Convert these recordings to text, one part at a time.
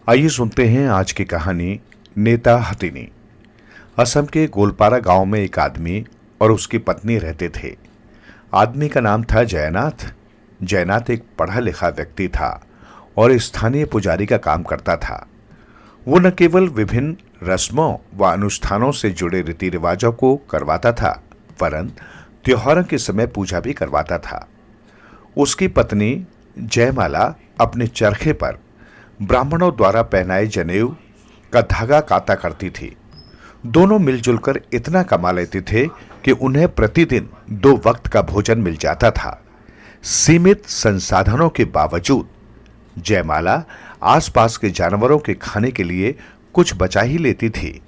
आइए सुनते हैं आज की कहानी नेता हथिनी। असम के गोलपारा गांव में एक आदमी और उसकी पत्नी रहते थे। आदमी का नाम था जयनाथ। जयनाथ एक पढ़ा लिखा व्यक्ति था और स्थानीय पुजारी का काम करता था। वो न केवल विभिन्न रस्मों व अनुष्ठानों से जुड़े रीति रिवाजों को करवाता था, वरन त्योहारों के समय पूजा भी करवाता था। उसकी पत्नी जयमाला अपने चरखे पर ब्राह्मणों द्वारा पहनाए जनेऊ का धागा काता करती थी। दोनों मिलजुल कर इतना कमा लेते थे कि उन्हें प्रतिदिन 2 वक्त का भोजन मिल जाता था। सीमित संसाधनों के बावजूद जयमाला आसपास के जानवरों के खाने के लिए कुछ बचा ही लेती थी।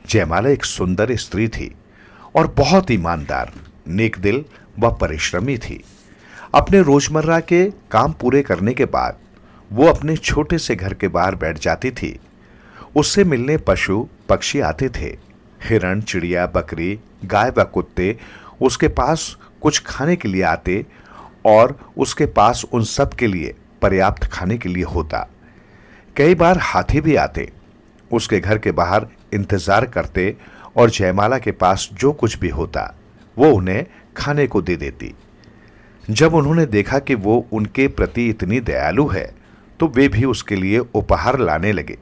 जयमाला एक सुंदर स्त्री थी और बहुत ईमानदार, नेक दिल व परिश्रमी थी। अपने रोजमर्रा के काम पूरे करने के बाद वो अपने छोटे से घर के बाहर बैठ जाती थी। उससे मिलने पशु पक्षी आते थे। हिरण, चिड़िया, बकरी, गाय व कुत्ते उसके पास कुछ खाने के लिए आते और उसके पास उन सब के लिए पर्याप्त खाने के लिए होता। कई बार हाथी भी आते, उसके घर के बाहर इंतजार करते और जयमाला के पास जो कुछ भी होता वो उन्हें खाने को दे देती। जब उन्होंने देखा कि वो उनके प्रति इतनी दयालु है तो वे भी उसके लिए उपहार लाने लगे।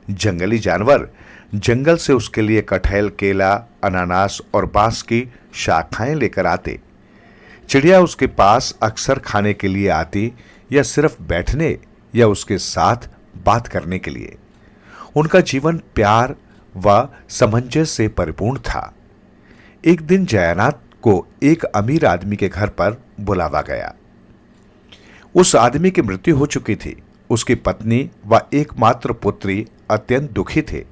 जंगली जानवर जंगल से उसके लिए कटहल, केला, अनानास और बांस की शाखाएं लेकर आते। चिड़िया उसके पास अक्सर खाने के लिए आती या सिर्फ बैठने या उसके साथ बात करने के लिए। उनका जीवन प्यार व सामंजस्य से परिपूर्ण था। एक दिन जयनाथ को एक अमीर आदमी के घर पर बुलावा गया। उस आदमी की मृत्यु हो चुकी थी। उसकी पत्नी व एकमात्र पुत्री अत्यंत दुखी थे।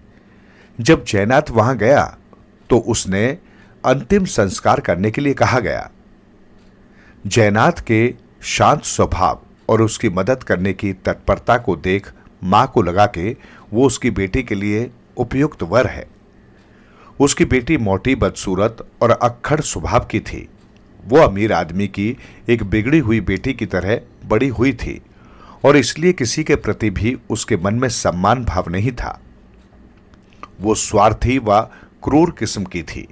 जब जयनाथ वहां गया तो उसने अंतिम संस्कार करने के लिए कहा गया। जयनाथ के शांत स्वभाव और उसकी मदद करने की तत्परता को देख मां को लगा कि वो उसकी बेटी के लिए उपयुक्त वर है। उसकी बेटी मोटी, बदसूरत और अक्खड़ स्वभाव की थी। वो अमीर आदमी की एक बिगड़ी हुई बेटी की तरह बड़ी हुई थी और इसलिए किसी के प्रति भी उसके मन में सम्मान भाव नहीं था। वो स्वार्थी व क्रूर किस्म की थी।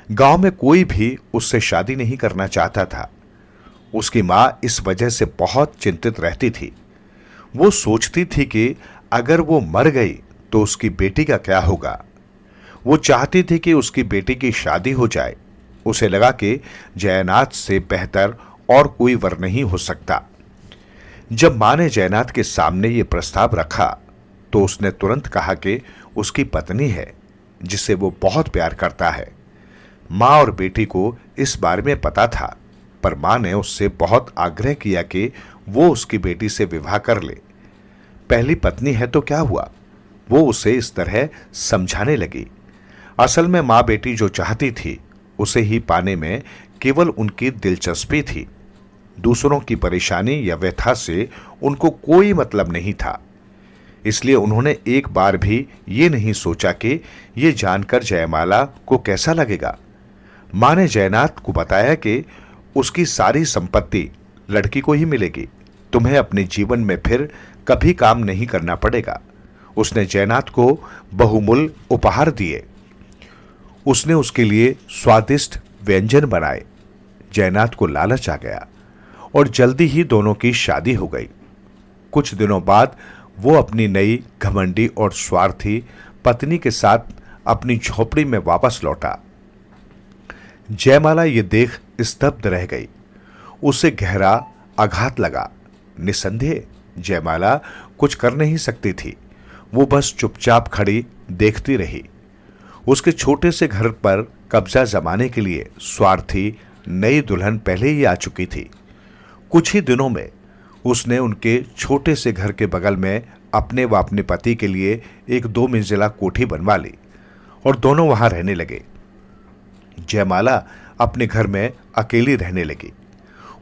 गांव में कोई भी उससे शादी नहीं करना चाहता था। उसकी मां इस वजह से बहुत चिंतित रहती थी। वो सोचती थी कि अगर वो मर गई तो उसकी बेटी का क्या होगा। वो चाहती थी कि उसकी बेटी की शादी हो जाए। उसे लगा कि जयनाथ से बेहतर और कोई वर नहीं हो सकता। जब मां ने जयनाथ के सामने ये प्रस्ताव रखा तो उसने तुरंत कहा कि उसकी पत्नी है जिसे वो बहुत प्यार करता है। मां और बेटी को इस बारे में पता था, पर मां ने उससे बहुत आग्रह किया कि वो उसकी बेटी से विवाह कर ले। पहली पत्नी है तो क्या हुआ, वो उसे इस तरह समझाने लगी। असल में मां बेटी जो चाहती थी उसे ही पाने में केवल उनकी दिलचस्पी थी। दूसरों की परेशानी या व्यथा से उनको कोई मतलब नहीं था। इसलिए उन्होंने एक बार भी ये नहीं सोचा कि ये जानकर जयमाला को कैसा लगेगा। मां ने जयनाथ को बताया कि उसकी सारी संपत्ति लड़की को ही मिलेगी, तुम्हें अपने जीवन में फिर कभी काम नहीं करना पड़ेगा। उसने जयनाथ को बहुमूल्य उपहार दिए। उसने उसके लिए स्वादिष्ट व्यंजन बनाए। जयनाथ को लालच आ गया और जल्दी ही दोनों की शादी हो गई। कुछ दिनों बाद वो अपनी नई, घमंडी और स्वार्थी पत्नी के साथ अपनी झोपड़ी में वापस लौटा। जयमाला ये देख स्तब्ध रह गई। उसे गहरा आघात लगा। निसंदेह जयमाला कुछ कर नहीं सकती थी। वो बस चुपचाप खड़ी देखती रही। उसके छोटे से घर पर कब्जा जमाने के लिए स्वार्थी नई दुल्हन पहले ही आ चुकी थी। कुछ ही दिनों में उसने उनके छोटे से घर के बगल में अपने व अपने पति के लिए एक 2 मंजिला कोठी बनवा ली और दोनों वहां रहने लगे। जयमाला अपने घर में अकेली रहने लगी।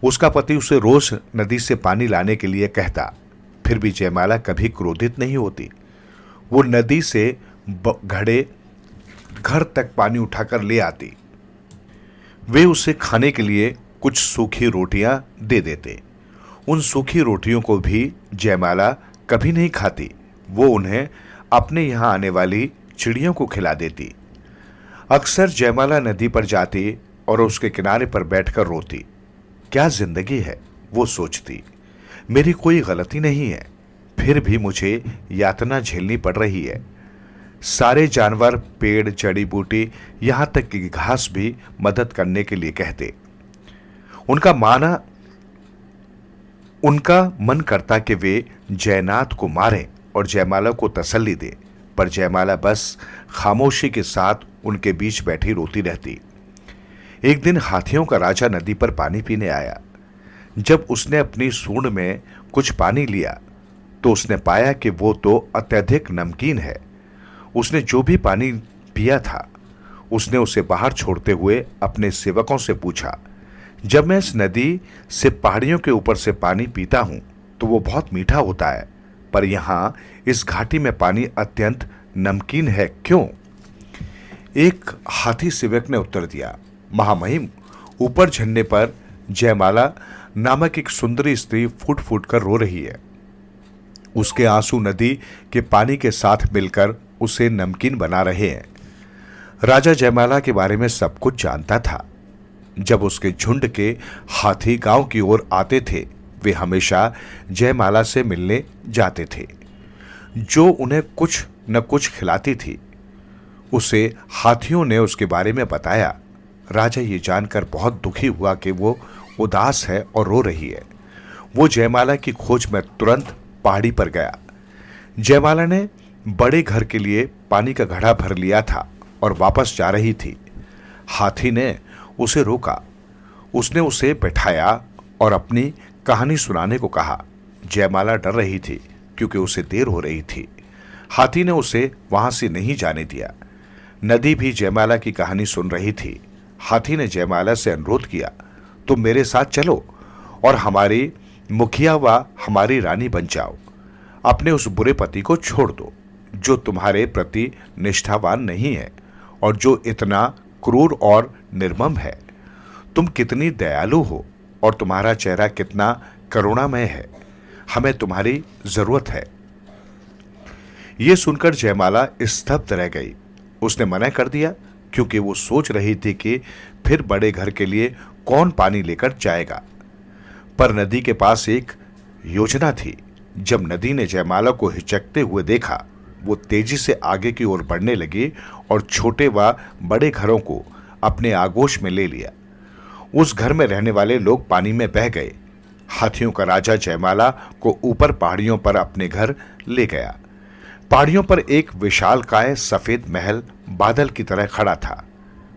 उसका पति उसे रोज नदी से पानी लाने के लिए कहता, फिर भी जयमाला कभी क्रोधित नहीं होती। वो नदी से घड़े घर तक पानी उठाकर ले आती। वे उसे खाने के लिए कुछ सूखी रोटियां दे देते। उन सूखी रोटियों को भी जयमाला कभी नहीं खाती, वो उन्हें अपने यहां आने वाली चिड़ियों को खिला देती। अक्सर जयमाला नदी पर जाती और उसके किनारे पर बैठकर रोती। क्या जिंदगी है, वो सोचती। मेरी कोई गलती नहीं है, फिर भी मुझे यातना झेलनी पड़ रही है। सारे जानवर, पेड़, जड़ी बूटी, यहां तक कि घास भी मदद करने के लिए कहते। उनका मन करता कि वे जयनाथ को मारें और जयमाला को तसल्ली दें, पर जयमाला बस खामोशी के साथ उनके बीच बैठी रोती रहती। एक दिन हाथियों का राजा नदी पर पानी पीने आया। जब उसने अपनी सूंड में कुछ पानी लिया तो उसने पाया कि वो तो अत्यधिक नमकीन है। उसने जो भी पानी पिया था उसने उसे बाहर छोड़ते हुए अपने सेवकों से पूछा, जब मैं इस नदी से पहाड़ियों के ऊपर से पानी पीता हूं तो वो बहुत मीठा होता है, पर यहां इस घाटी में पानी अत्यंत नमकीन है, क्यों? एक हाथी सेवक ने उत्तर दिया, महामहिम, ऊपर झरने पर जयमाला नामक एक सुंदरी स्त्री फूट फूट कर रो रही है। उसके आंसू नदी के पानी के साथ मिलकर उसे नमकीन बना रहे हैं। राजा जयमाला के बारे में सब कुछ जानता था। जब उसके झुंड के हाथी गांव की ओर आते थे, वे हमेशा जयमाला से मिलने जाते थे, जो उन्हें कुछ न कुछ खिलाती थी। उसे हाथियों ने उसके बारे में बताया। राजा ये जानकर बहुत दुखी हुआ कि वो उदास है और रो रही है। वो जयमाला की खोज में तुरंत पहाड़ी पर गया। जयमाला ने बड़े घर के लिए पानी का घड़ा भर लिया था और वापस जा रही थी। हाथी ने उसे रोका। उसने उसे बैठाया और अपनी कहानी सुनाने को कहा। जयमाला डर रही थी क्योंकि उसे देर हो रही थी। हाथी ने उसे वहां से नहीं जाने दिया। नदी भी जयमाला की कहानी सुन रही थी। हाथी ने जयमाला से अनुरोध किया, तुम मेरे साथ चलो और हमारी मुखिया व हमारी रानी बन जाओ। अपने उस बुरे पति को छोड़ दो जो तुम्हारे प्रति निष्ठावान नहीं है और जो इतना क्रूर और निर्मम है। तुम कितनी दयालु हो और तुम्हारा चेहरा कितना करुणामय है। हमें तुम्हारी जरूरत है। यह सुनकर जयमाला स्तब्ध रह गई। उसने मना कर दिया क्योंकि वो सोच रही थी कि फिर बड़े घर के लिए कौन पानी लेकर जाएगा। पर नदी के पास एक योजना थी। जब नदी ने जयमाला को हिचकते हुए देखा, वो तेजी से आगे की ओर बढ़ने लगी और छोटे व बड़े घरों को अपने आगोश में ले लिया। उस घर में रहने वाले लोग पानी में बह गए। हाथियों का राजा जयमाला को ऊपर पहाड़ियों पर अपने घर ले गया। पहाड़ियों पर एक विशालकाय सफेद महल बादल की तरह खड़ा था।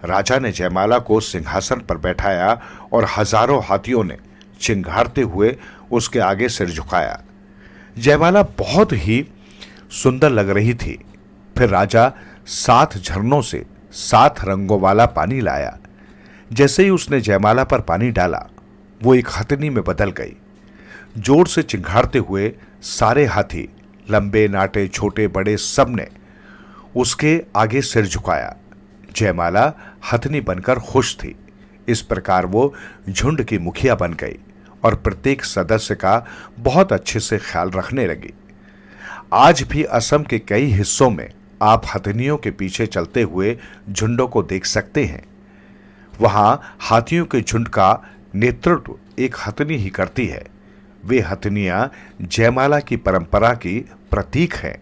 राजा ने जयमाला को सिंहासन पर बैठाया और हजारों हाथियों ने चिंघाड़ते हुए उसके आगे सिर झुकाया। जयमाला बहुत ही सुंदर लग रही थी। फिर राजा 7 झरनों से 7 रंगों वाला पानी लाया। जैसे ही उसने जयमाला पर पानी डाला, वो एक हथनी में बदल गई। जोर से चिंघाड़ते हुए सारे हाथी, लंबे नाटे छोटे बड़े, सब ने उसके आगे सिर झुकाया। जयमाला हथनी बनकर खुश थी। इस प्रकार वो झुंड की मुखिया बन गई और प्रत्येक सदस्य का बहुत अच्छे से ख्याल रखने लगी। आज भी असम के कई हिस्सों में आप हथनियों के पीछे चलते हुए झुंडों को देख सकते हैं। वहां हाथियों के झुंड का नेतृत्व एक हथनी ही करती है। वे हथनियां जयमाला की परंपरा की प्रतीक हैं।